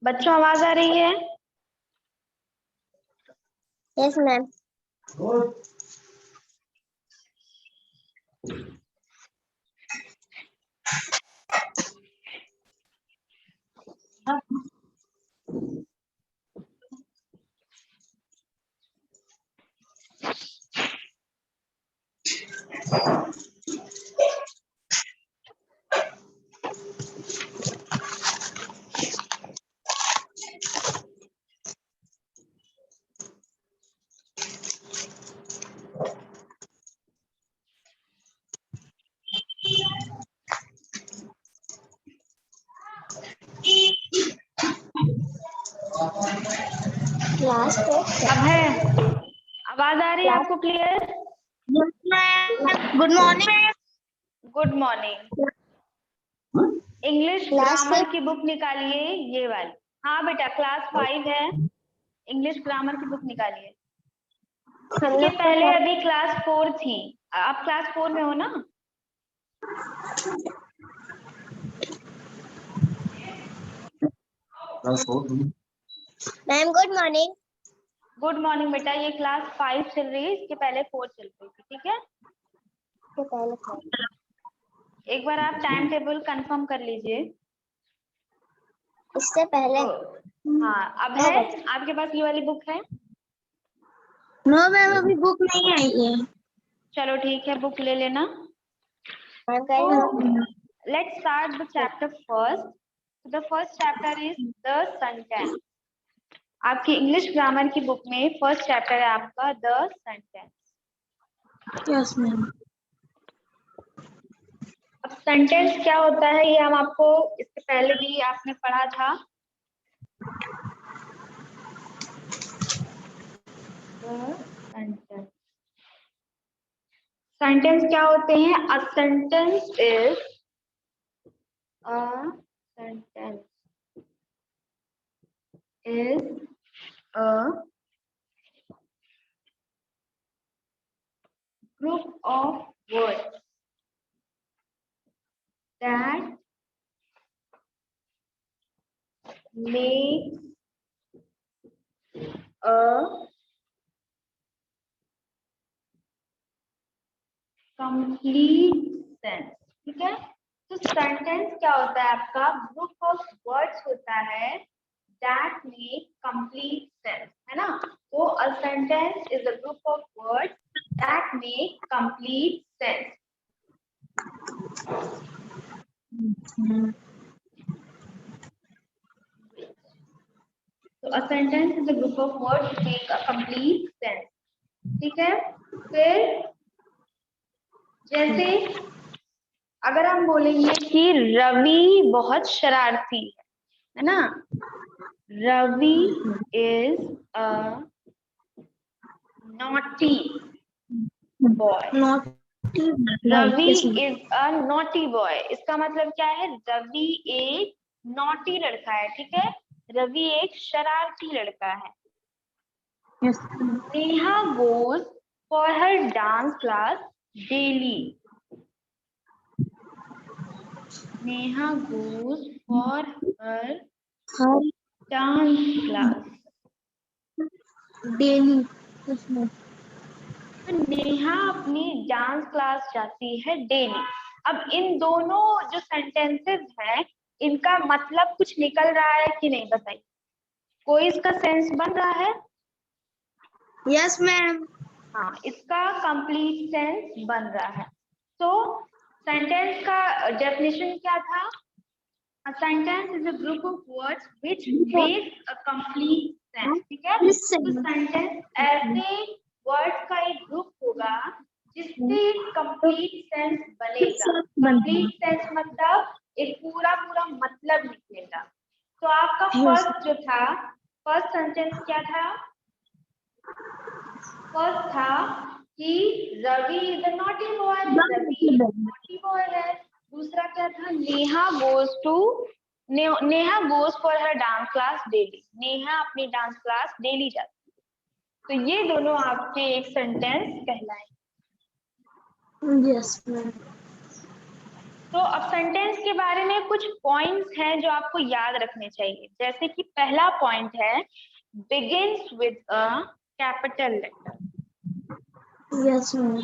बच्चों आवाज आ रही है? Yes ma'am. क्लास अब है? आवाज आ रही है आपको clear? Good morning. Good morning. English class grammar की बुक निकालिए, ये वाली। हाँ बेटा, क्लास 5 है, इंग्लिश ग्रामर की बुक निकालिए। इसके पहले अभी क्लास 4 थी। आप क्लास 4 में हो ना? Ma'am good morning. Good morning बेटा, ये क्लास 5 चल रही है, इसके पहले 4 चल रही थी, ठीक है? एक बार आप टाइम टेबल कंफर्म कर लीजिए। इससे पहले हाँ, अब है आपके पास ये वाली बुक है? नो मैम, अभी बुक नहीं आई है। चलो ठीक है, बुक ले लेना। Let's start the chapter first. The first chapter is the sentence. आपकी इंग्लिश ग्रामर की बुक में फर्स्ट चैप्टर है आपका द सेंटेंस। Yes ma'am. अब सेंटेंस क्या होता है ये हम आपको इससे पहले भी आपने पढ़ा था। सेंटेंस क्या होते हैं? A sentence is a group of words that make a complete sense। ठीक है, तो सेंटेंस क्या होता है आपका? ग्रुप ऑफ वर्ड्स होता है that make complete sense, है ना? तो a sentence is a group of words that make complete sense। तो a sentence is a group of words that make a complete sense। ठीक है, फिर जैसे अगर हम बोलेंगे कि रवि बहुत शरारती है ना? Ravi is a naughty boy. Ravi is a naughty boy, इसका मतलब क्या है? रवि एक नॉटी लड़का है, ठीक है? रवि एक शरारती लड़का है। Neha goes for her dance class daily. Neha goes for her dance class daily. तो नेहा अपनी डांस क्लास जाती है डेली। अब इन दोनों जो सेंटेंसेस हैं, इनका मतलब कुछ निकल रहा है कि नहीं, बताइए? कोई इसका सेंस बन रहा है? Yes ma'am. हाँ, इसका कंप्लीट सेंस बन रहा है। तो सेंटेंस का डेफिनेशन क्या था? A sentence is a group of words which makes a complete sense। ठीक है, तो सेंटेंस ऐसे वर्ड्स का एक ग्रुप होगा जिससे कंप्लीट सेंस बनेगा। कंप्लीट सेंस मतलब एक पूरा पूरा मतलब निकलेगा। तो आपका फर्स्ट जो था, फर्स्ट सेंटेंस क्या था? फर्स्ट था कि Ravi is a naughty boy, Ravi naughty boy है। दूसरा क्या था? Neha goes for her dance class daily. Neha अपनी डांस क्लास डेली जाती है। तो ये दोनों आपके एक सेंटेंस कहलाए। Yes ma'am. तो अब सेंटेंस के बारे में कुछ पॉइंट्स हैं जो आपको याद रखने चाहिए। जैसे कि पहला पॉइंट है begins with a capital letter. Yes ma'am.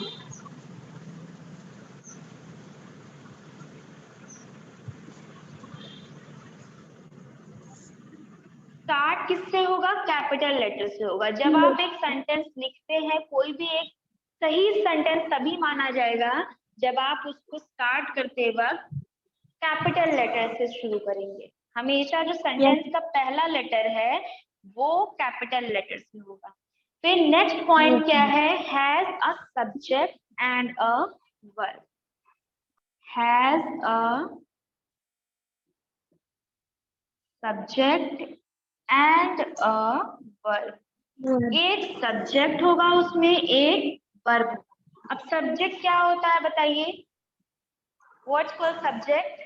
Start किससे होगा? कैपिटल लेटर से होगा। जब आप एक सेंटेंस लिखते हैं, कोई भी एक सही सेंटेंस तभी माना जाएगा जब आप उसको स्टार्ट करते वक्त कैपिटल लेटर से शुरू करेंगे। हमेशा जो सेंटेंस का पहला लेटर है वो कैपिटल लेटर से होगा। फिर नेक्स्ट पॉइंट क्या है? Has a subject and a verb. Has a subject and a verb. एक सब्जेक्ट होगा उसमें, एक वर्ब। अब सब्जेक्ट क्या होता है बताइए? What's called subject?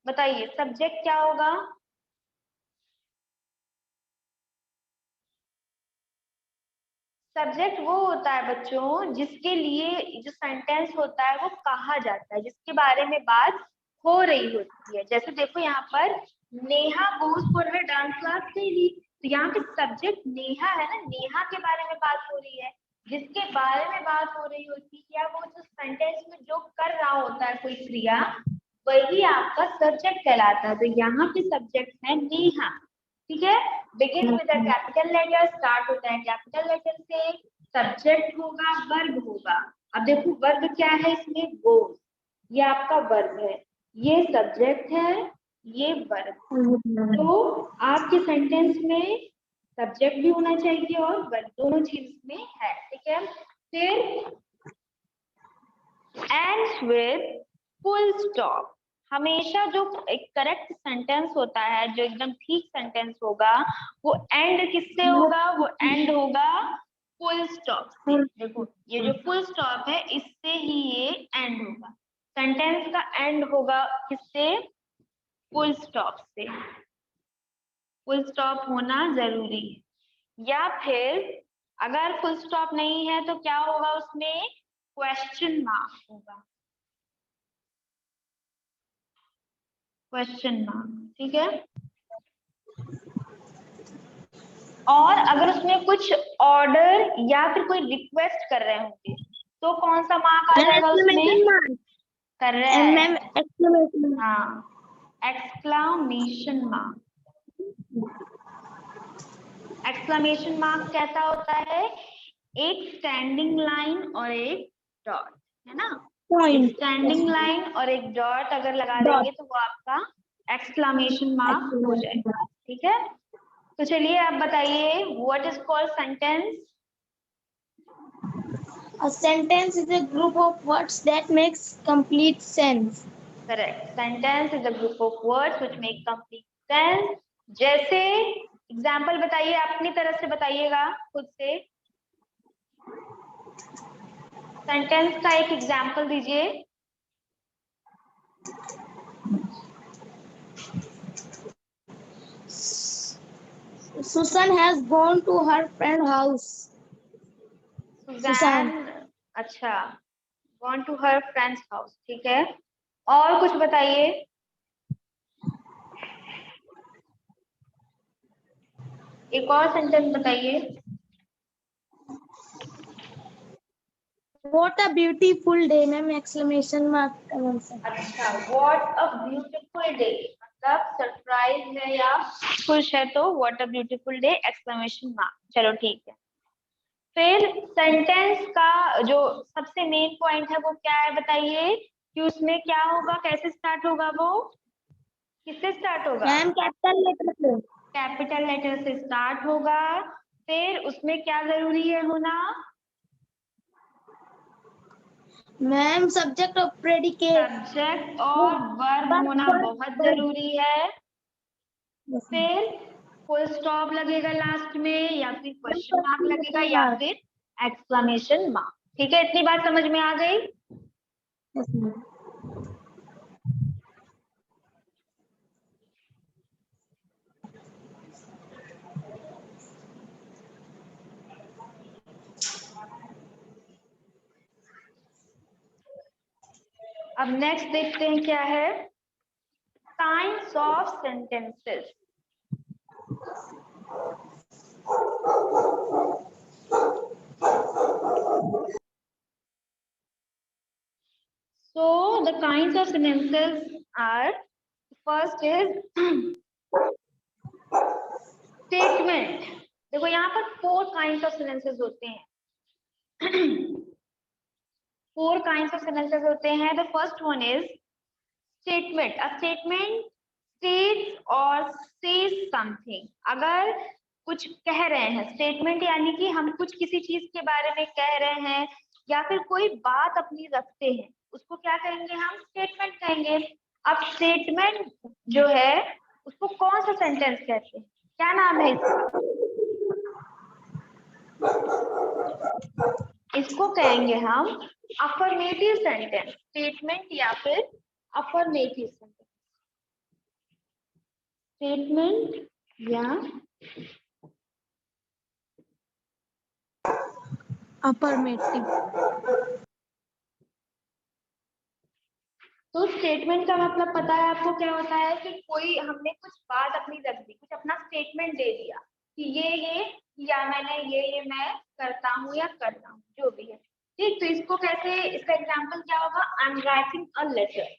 बताइए सब्जेक्ट क्या होगा? सब्जेक्ट वो होता है बच्चों जिसके लिए जो सेंटेंस होता है वो कहा जाता है, जिसके बारे में बात हो रही होती है। जैसे देखो यहाँ पर Neha goes for her dance class daily, तो यहाँ पे सब्जेक्ट नेहा है ना, नेहा के बारे में बात हो रही है। जिसके बारे में बात हो रही होती है या वो जो सेंटेंस में जो कर रहा होता है कोई क्रिया, वही आपका सब्जेक्ट कहलाता है। तो यहाँ पे सब्जेक्ट है नेहा। ठीक है, begin with a capital letter, start होता है कैपिटल लेटर से, सब्जेक्ट होगा, वर्ब होगा। अब देखो वर्ब क्या है इसमें? गो, ये आपका वर्ब है, ये सब्जेक्ट है, ये वर्ब। तो आपके सेंटेंस में सब्जेक्ट भी होना चाहिए और वर्ब, दोनों चीज में है। ठीक है, फिर एंड्स विद फुल स्टॉप। हमेशा जो एक करेक्ट सेंटेंस होता है, जो एकदम ठीक सेंटेंस होगा, वो एंड किससे होगा? वो एंड होगा फुल स्टॉप से। देखो ये जो फुल स्टॉप है इससे ही ये एंड होगा। सेंटेंस का एंड होगा किससे? फुल स्टॉप से। फुल स्टॉप होना जरूरी है। या फिर अगर फुल स्टॉप नहीं है तो क्या होगा उसमें? क्वेश्चन मार्क होगा, क्वेश्चन मार्क। ठीक है, और अगर उसमें कुछ ऑर्डर या फिर कोई रिक्वेस्ट कर रहे होंगे तो कौन सा मार्क आ जाएगा उसमें? Ma'am correct, exclamation. हाँ, एक्सक्लामेशन मार्क। एक्सक्लामेशन मार्क कैसा होता है? एक स्टैंडिंग लाइन और एक डॉट, है ना? एक पॉइंट। स्टैंडिंग लाइन और एक डॉट अगर लगा डॉट। देंगे तो वो आपका एक्सक्लामेशन मार्क हो जाएगा। ठीक है, तो चलिए आप बताइए what is called sentence? A sentence is a group of words that makes complete sense. Correct, sentence is a group of words which make complete sense. जैसे एग्जांपल बताइए, अपनी तरफ से बताइएगा खुद से। सेंटेंस का एक एग्जांपल दीजिए। Susan has gone to her friend's house. Susan, अच्छा, gone to her friend's house. ठीक है, और कुछ बताइए। एक और सेंटेंस बताइए। What a beautiful day, ma'am exclamation mark का आंसर। अच्छा, व्हाट अ ब्यूटीफुल डे, मतलब सरप्राइज है या खुश है तो what a beautiful day exclamation mark. चलो ठीक है, फिर सेंटेंस का जो सबसे मेन पॉइंट है वो क्या है बताइए? कि उसमें क्या होगा, कैसे स्टार्ट होगा? वो किससे स्टार्ट होगा? मैम कैपिटल लेटर से। कैपिटल लेटर से स्टार्ट होगा। फिर उसमें क्या जरूरी है होना? मैम सब्जेक्ट और प्रेडिकेट। सब्जेक्ट और वर्ब होना बहुत जरूरी है। फिर फुल स्टॉप लगेगा लास्ट में, या फिर क्वेश्चन मार्क लगेगा, या फिर एक्सक्लेमेशन मार्क। ठीक है, इतनी बात समझ में आ गई? अब नेक्स्ट देखते हैं क्या है, kinds of sentences. So the kinds of sentences are, first is statement. देखो यहाँ पर 4 kinds of sentences होते हैं। 4 kinds of sentences होते हैं। The first one is statement. A statement states or says something. अगर कुछ कह रहे हैं, स्टेटमेंट यानी कि हम कुछ किसी चीज के बारे में कह रहे हैं या फिर कोई बात अपनी रखते हैं, उसको क्या कहेंगे हम, स्टेटमेंट कहेंगे। अब स्टेटमेंट जो है उसको कौन सा सेंटेंस कहते हैं, क्या नाम है इसका, इसको कहेंगे हम अफर्मेटिव सेंटेंस, स्टेटमेंट या फिर अफर्मेटिव सेंटेंस, स्टेटमेंट या अफर्मेटिव। तो स्टेटमेंट का मतलब पता है आपको क्या होता है कि कोई हमने कुछ बात अपनी रख दी, कुछ अपना स्टेटमेंट दे दिया कि ये या मैंने ये मैं करता हूँ या कर रहा हूँ, जो भी है। ठीक, तो इसको कैसे, इसका एग्जांपल क्या होगा, I am writing a letter.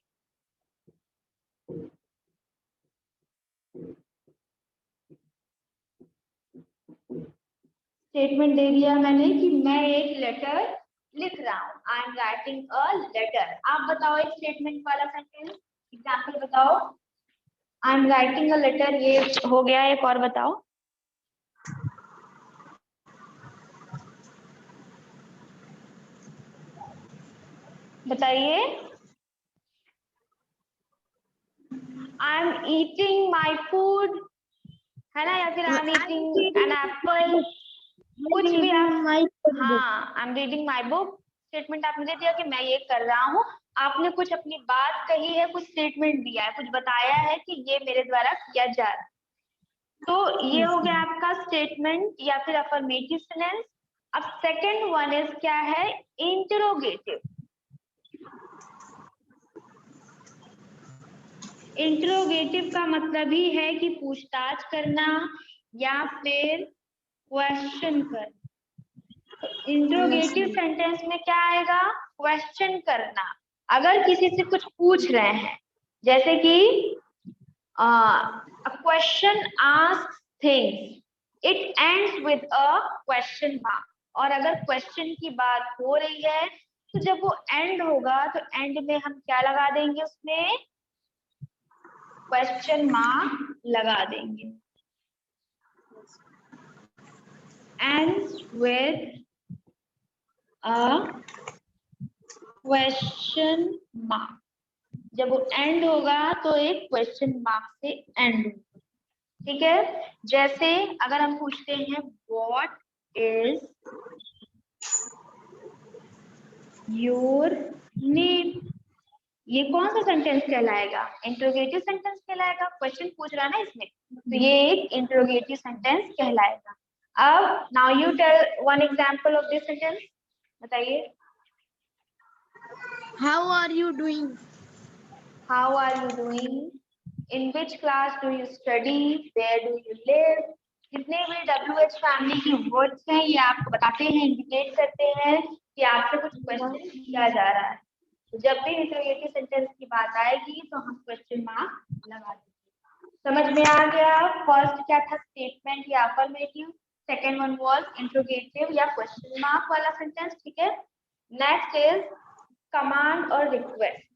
Statement दे दिया मैंने कि मैं एक लेटर लिख रहा हूँ, I am writing a letter. आप बताओ एक स्टेटमेंट वाला सेंटेंस, एग्जांपल बताओ। I am writing a letter, ये हो गया, एक और बताओ। बताइए। I am eating my food, है ना, या फिर I am eating an apple, कुछ भी आप, हाँ, I am reading my book. Statement आपने दे दिया कि मैं ये कर रहा हूँ, आपने कुछ अपनी बात कही है, कुछ स्टेटमेंट दिया है, कुछ बताया है कि ये मेरे द्वारा किया जा रहा है। तो ये हो गया आपका स्टेटमेंट या फिर अफर्मेटिव सेंटेंस। अब सेकंड वन इज क्या है, इंटरोगेटिव। इंटरोगेटिव का मतलब ही है कि पूछताछ करना या फिर क्वेश्चन करना। इंटरोगेटिव सेंटेंस में क्या आएगा, क्वेश्चन करना। अगर किसी से कुछ पूछ रहे हैं, जैसे कि a question asks things, it ends with a question mark। और अगर क्वेश्चन की बात हो रही है तो जब वो एंड होगा तो एंड में हम क्या लगा देंगे, उसमें क्वेश्चन मार्क लगा देंगे। ends with a question mark। जब वो एंड होगा तो एक क्वेश्चन मार्क से एंड होगा। ठीक है, जैसे अगर हम पूछते हैं व्हाट इज योर नेम, ये कौन सा सेंटेंस कहलाएगा, इंटरोगेटिव सेंटेंस कहलाएगा, क्वेश्चन पूछ रहा है ना इसमें, तो ये एक इंटरोगेटिव सेंटेंस कहलाएगा। अब now you tell one example of this sentence, बताइए। How are you doing, how are you doing, in which class do you study, where do you live. जितने भी WH फैमिली की वर्ड्स हैं ये आपको बताते हैं, इंडिकेट करते हैं कि आपसे कुछ क्वेश्चन किया जा रहा है। तो जब भी इंटरोगेटिव सेंटेंस की बात आएगी तो हम क्वेश्चन मार्क लगा देंगे। समझ में आ गया, फर्स्ट क्या था, स्टेटमेंट या affirmative, second one was interrogative या क्वेश्चन मार्क वाला सेंटेंस। ठीक है, नेक्स्ट इज कमांड और रिक्वेस्ट।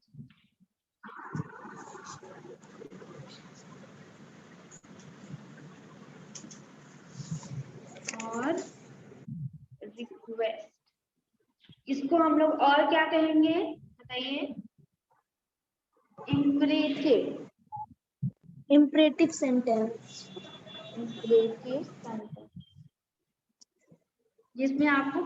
और रिक्वेस्ट, इसको हम लोग और क्या कहेंगे, बताइए। Imperative, imperative sentence, imperative sentence, जिसमें आपको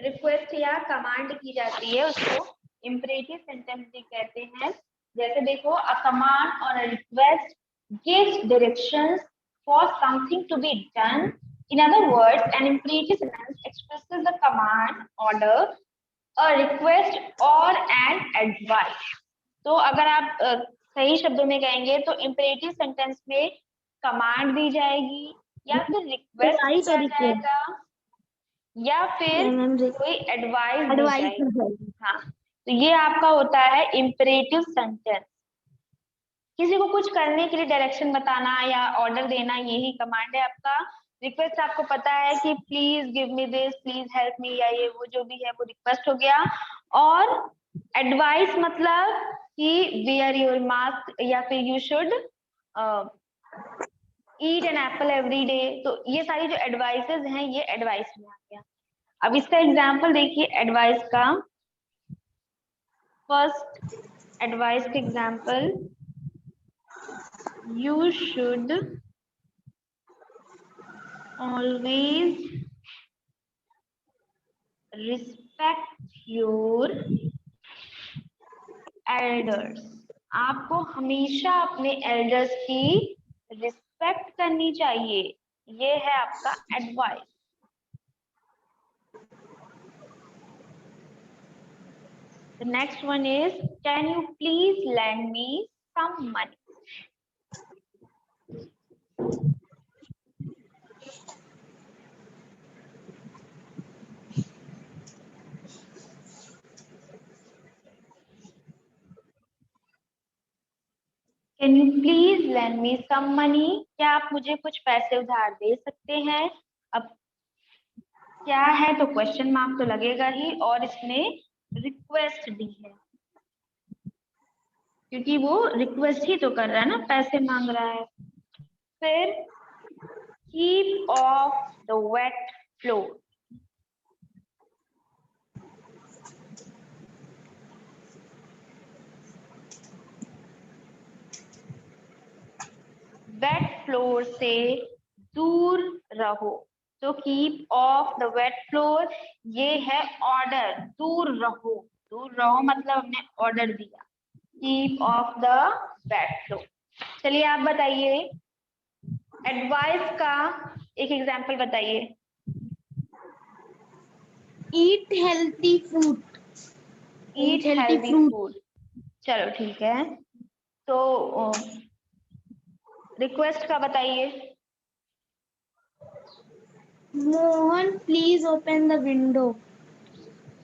रिक्वेस्ट या कमांड की जाती है उसको इम्परेटिव सेंटेंस भी कहते हैं। जैसे देखो, अ कमांड और a request gives directions for something to be done. In other words, an imperative sentence expresses a command, order, a request और एन एडवाइस। तो अगर आप सही शब्दों में कहेंगे तो इम्परेटिव सेंटेंस में कमांड दी जाएगी या फिर रिक्वेस्ट एडवाइस किया और रिक्वेस्ट। जाएगा या फिर मैम कोई एडवाइस दी एडवाइस जाएगी। हाँ, तो ये आपका होता है इम्परेटिव सेंटेंस। किसी को कुछ करने के लिए डायरेक्शन बताना या ऑर्डर देना, यही कमांड है आपका। रिक्वेस्ट आपको पता है कि please give me this, please help me, या ये वो जो भी है वो रिक्वेस्ट हो गया। और एडवाइस मतलब कि वेयर योर मास्क या फिर you should eat an apple every day. तो ये सारी जो एडवाइसेस हैं ये एडवाइस में आ गया। अब इसका एग्जाम्पल देखिए एडवाइस का। फर्स्ट एडवाइस का example, you should always respect your elders। आपको हमेशा अपने एल्डर्स की रिस्पेक्ट करनी चाहिए, ये है आपका advice. The next one is, can you please lend me some money? Can you please lend me some money? क्या आप मुझे कुछ पैसे उधार दे सकते हैं? अब क्या है तो क्वेश्चन मार्क तो लगेगा ही, और इसने रिक्वेस्ट दी है क्योंकि वो रिक्वेस्ट ही तो कर रहा है ना, पैसे मांग रहा है। फिर keep off the wet floor. Wait floor से दूर रहो। तो keep off the wet floor ये है ऑर्डर, दूर रहो। दूर रहो मतलब हमने ऑर्डर दिया, keep off the wet floor. चलिए आप बताइए एडवाइस का एक एग्जाम्पल बताइए। Eat healthy food. Eat healthy food, चलो ठीक है। तो रिक्वेस्ट का बताइए। Mohan please open the window.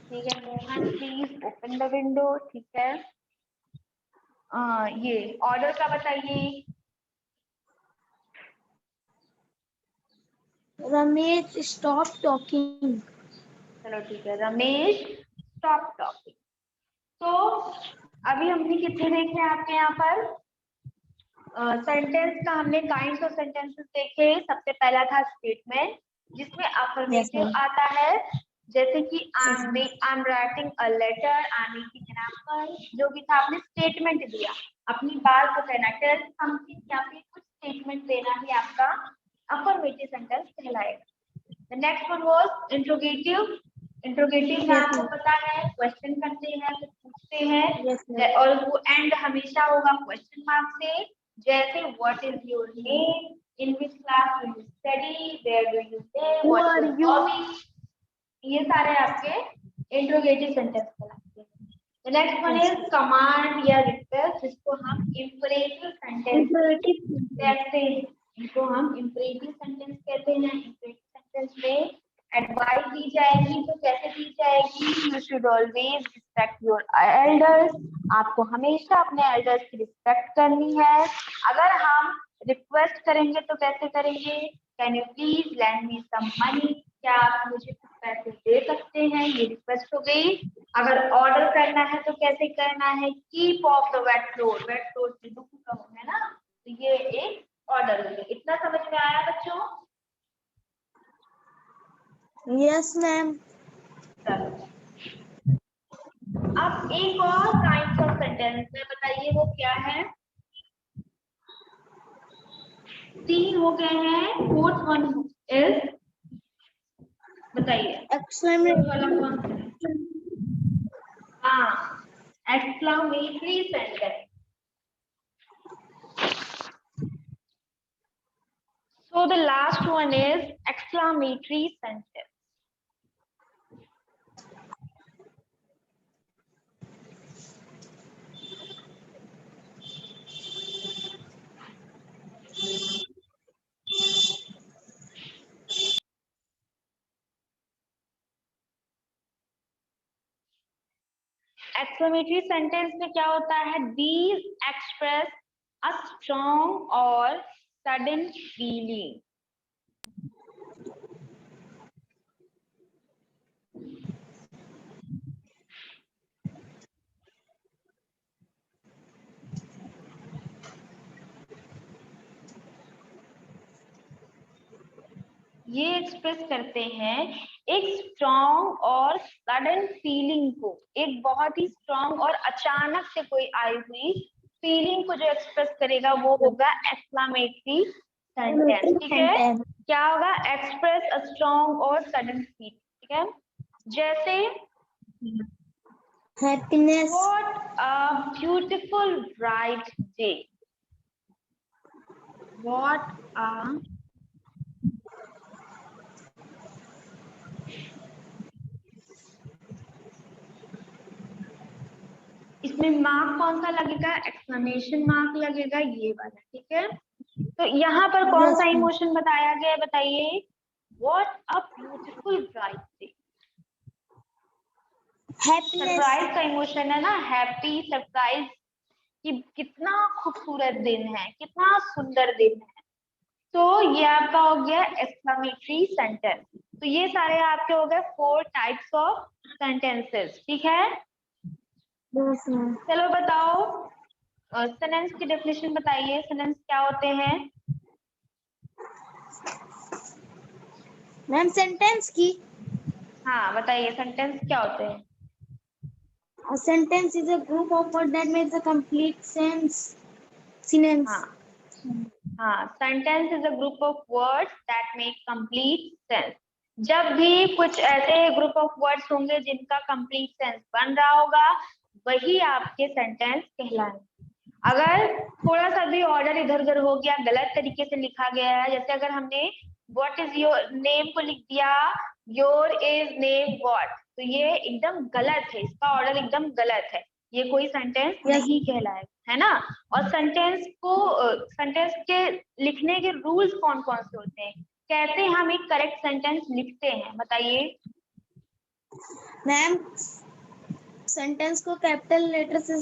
ठीक है, Mohan please open the window, ठीक है। ये ऑर्डर का बताइए। Ramesh stop talking. चलो ठीक है, रमेश स्टॉप टॉकिंग। तो अभी हमने कितने देखे आपके यहाँ पर सेंटेंस का, हमने काइंड्स ऑफ सेंटेंसेस देखे। सबसे पहला था स्टेटमेंट जिसमें अफर्मेटिव आता है, जैसे कि I am writing a letter, I am eating an apple. जो भी था आपने स्टेटमेंट दिया, अपनी बात को कहना, टेल समथिंग या फिर कुछ स्टेटमेंट देना ही आपका अफर्मेटिव सेंटेंस कहलाएगा। The next one was interrogative. Interrogative में आपको पता है क्वेश्चन करते हैं तो पूछते हैं, और वो एंड हमेशा होगा क्वेश्चन मार्क से। जैसे what is your name, in which class do you study, where do you live, what is your hobby. ये सारे आपके इंट्रोगेटिव सेंटेंस कहलाते हैं। नेक्स्ट वन इज कमांड या रिक्वेस्ट, जिसको हम इंपरेटिव सेंटेंस कहते हैं। इनको हम इंपरेटिव सेंटेंस कहते हैं। इंपरेटिव सेंटेंस में एडवाइस दी जाएगी, तो कैसे दी जाएगी? You should always respect your elders. आपको हमेशा अपने एल्डर्स की रिस्पेक्ट करनी है। अगर हम रिक्वेस्ट करेंगे तो कैसे करेंगे? Can you please lend me some money, क्या आप मुझे कुछ पैसे दे सकते हैं, ये रिक्वेस्ट हो गई। अगर ऑर्डर करना है तो कैसे करना है? Keep off the wet floor, wait floor से दुख कम है ना, तो ये एक ऑर्डर हो गया। इतना समझ में आया बच्चों? Yes ma'am. अब एक और काइंड ऑफ सेंटेंस में बताइए वो क्या है। 3 हो गए हैं, फोर्थ वन इज, बताइए हाँ, exclamatory sentence. So the last one is exclamatory sentence. Exclamatory sentence में क्या होता है? दीज एक्सप्रेस अ स्ट्रॉन्ग और सडन फीलिंग। ये एक्सप्रेस करते हैं एक स्ट्रॉन्ग और सडन फीलिंग को, एक बहुत ही स्ट्रॉन्ग और अचानक से कोई आई हुई फीलिंग को जो एक्सप्रेस करेगा वो होगा एक्सक्लेमेटरी सेंटेंस। ठीक है, क्या होगा? एक्सप्रेस अ स्ट्रॉन्ग और सडन फीलिंग। ठीक है, जैसे happiness, what a beautiful bright day. What a इसमें मार्क कौन सा लगेगा? एक्सक्लेमेशन मार्क लगेगा, ये वाला। ठीक है, तो यहाँ पर कौन सा इमोशन बताया गया है? बताइए। What a beautiful bright day. Happiness, surprise का इमोशन है ना, हैप्पी, सरप्राइज, कि कितना खूबसूरत दिन है, कितना सुंदर दिन है। तो ये आपका हो गया एक्सक्लेमेटरी सेंटेंस। तो ये सारे आपके हो गए 4 टाइप्स ऑफ सेंटेंसेस। ठीक है, चलो बताओ, सेंटेंस की डेफिनेशन बताइए। सेंटेंस क्या होते हैं? मैम सेंटेंस की, हाँ बताइए, सेंटेंस क्या होते हैं? a sentence is a group of words that makes a complete sentence. हाँ हाँ, sentence is a group of words that make complete sense. जब भी कुछ ऐसे ग्रुप ऑफ वर्ड्स होंगे जिनका कंप्लीट सेंस बन रहा होगा, वही आपके सेंटेंस कहलाएंगे। अगर थोड़ा सा भी ऑर्डर इधर उधर हो गया, गलत तरीके से लिखा गया है, जैसे अगर हमने व्हाट इज योर नेम को लिख दिया योर इज नेम व्हाट, तो ये एकदम गलत है, इसका ऑर्डर एकदम गलत है, ये कोई सेंटेंस नहीं कहलाएगा, है ना। और सेंटेंस के लिखने के रूल्स कौन कौन से होते हैं? कैसे हम एक करेक्ट सेंटेंस लिखते हैं, बताइए। मैम सेंटेंस को कैपिटल लेटर से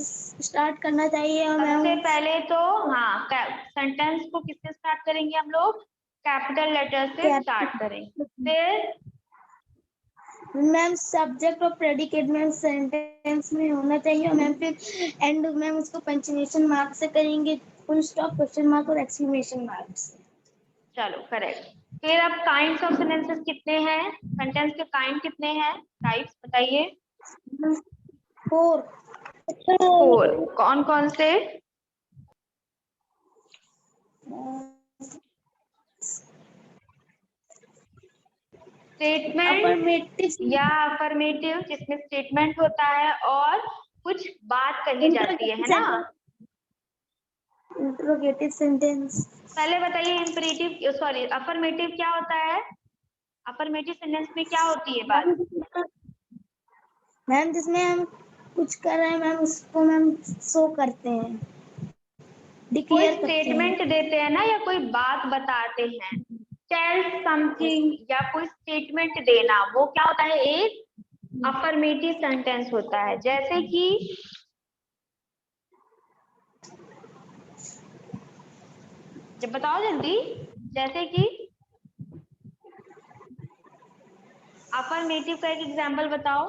स्टार्ट करना चाहिए और सबसे मैम पहले तो हाँ, सेंटेंस को किससे स्टार्ट करेंगे हम लोग? कैपिटल लेटर से स्टार्ट करेंगे। फिर मैम सब्जेक्ट और प्रेडिकेट मैम सेंटेंस में होना चाहिए और मैम फिर एंड मैम उसको पंक्चुएशन मार्क से करेंगे, फुल स्टॉप, क्वेश्चन मार्क और एक्सक्लेमेशन मार्क से। चलो करेक्ट। फिर अब काइंड्स ऑफ सेंटेंसेस कितने हैं? सेंटेंस के काइंड कितने हैं? टाइप्स बताइए। 4। 4। कौन कौन से? स्टेटमेंट अफर्मेटिव, या अफर्मेटिव, जिसमें स्टेटमेंट होता है और कुछ बात कही जाती है ना। Interrogative sentence. पहले बताइए इम्परेटिव, सॉरी, अफर्मेटिव क्या होता है? अफर्मेटिव सेंटेंस में क्या होती है बात? मैम जिसमें हम कुछ कर रहे हैं मैम उसको मैम शो करते हैं, कोई डिक्लेयर करते हैं। स्टेटमेंट देते हैं ना, या कोई बात बताते हैं, टेल समथिंग या कोई स्टेटमेंट देना, वो क्या होता है? एक अफर्मेटिव सेंटेंस होता है। जैसे कि जब बताओ जल्दी, जैसे कि अफर्मेटिव का एक एग्जांपल बताओ।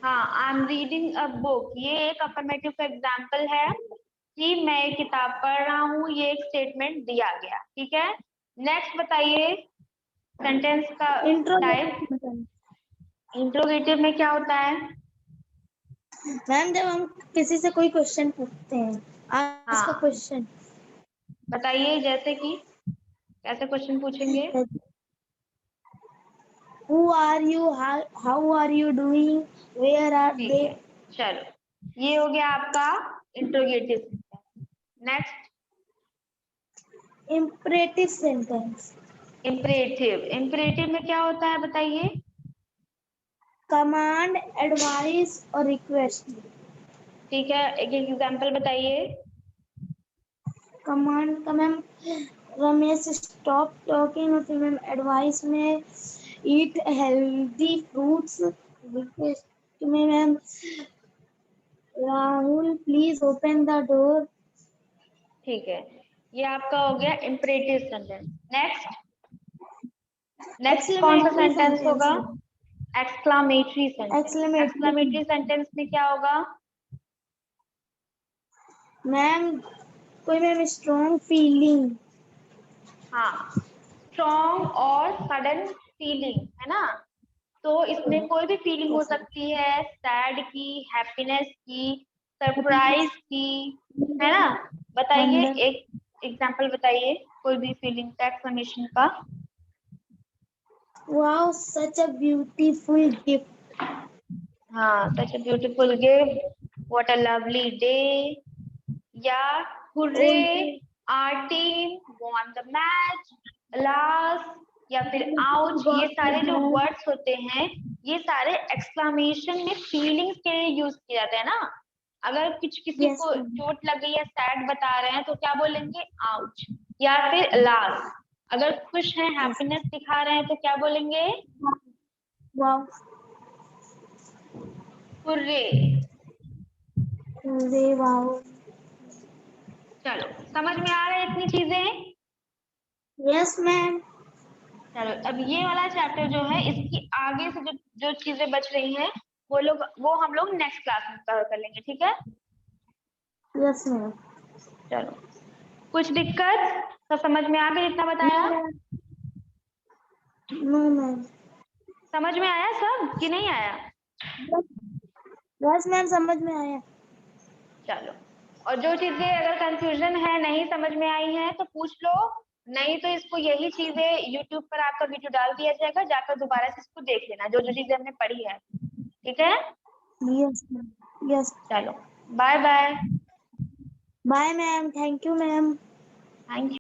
हाँ, I am reading a book, ये एक अफर्मेटिव का एग्जांपल है कि मैं एक किताब पढ़ रहा हूँ, ये एक स्टेटमेंट दिया गया। ठीक है, नेक्स्ट बताइए सेंटेंस का टाइप। इंट्रोगेटिव में क्या होता है? मैम जब हम किसी से कोई क्वेश्चन पूछते हैं, आस्क अ हाँ क्वेश्चन, बताइए, जैसे कि कैसे क्वेश्चन पूछेंगे? Who are you, how are you doing, where are ठीक दे। है, चलो, ये हो गया आपका interrogative sentence. Next imperative sentence. Imperative. Imperative में क्या होता है बताइए? कमांड, एडवाइस और रिक्वेस्ट। ठीक है, एक एक एग्जांपल बताइए। कमांड का मैम रमेश स्टॉप टॉकिंग, और फिर मैम एडवाइस में eat healthy fruits. Request to me, ma'am. Rahul, please open the door. ठीक है, ये आपका हो गया इम्परेटिव सेंटेंस। नेक्स्ट कौन सा Exclamatory सेंटेंस होगा? sentence. Exclamatory sentence. Exclamatory. Exclamatory sentence में क्या होगा? मैम कोई मैम स्ट्रॉन्ग फीलिंग। हाँ, स्ट्रॉन्ग और सडन फीलिंग है ना, तो इसमें कोई भी फीलिंग हो सकती है, सैड की, हैप्पीनेस की, सरप्राइज की, है ना। बताइए, एक एग्जांपल बताइए कोई भी फीलिंग का एक्सप्लेनेशन का। Wow such a beautiful gift. हाँ, such a beautiful gift, what a lovely day, या hurray, our team won the match, alas, या फिर आउच। ये सारे जो वर्ड्स होते हैं, ये सारे एक्सक्लामेशन में फीलिंग्स के लिए यूज किए जाते हैं ना। अगर किसी Yes, को ma'am. चोट लग गई है, सैड बता रहे हैं, तो क्या बोलेंगे? आउच, या फिर अलास। अगर खुश हैं, हैप्पीनेस दिखा रहे हैं, तो क्या बोलेंगे? Wow hurray. अरे वाओ। चलो, समझ में आ रहे हैं इतनी चीजें? Yes ma'am. चलो, अब ये वाला चैप्टर जो है, इसकी आगे से जो जो चीजें बच रही हैं, वो हम लोग नेक्स्ट क्लास में कवर कर लेंगे, ठीक है? Yes ma'am. चलो, कुछ दिक्कत? तो समझ में आ गई इतना बताया? No ma'am. समझ में आया सब कि नहीं आया? यस मैम समझ में आया। चलो, और जो चीजें अगर कंफ्यूजन है, नहीं समझ में आई है, तो पूछ लो। नहीं तो इसको यही चीजें यूट्यूब पर आपका वीडियो डाल दिया जाएगा, जाकर दोबारा से इसको देख लेना, जो जो चीजें हमने पढ़ी है, ठीक है? Yes ma'am. यस। चलो, bye bye. Bye ma'am. Thank you ma'am. Thank you.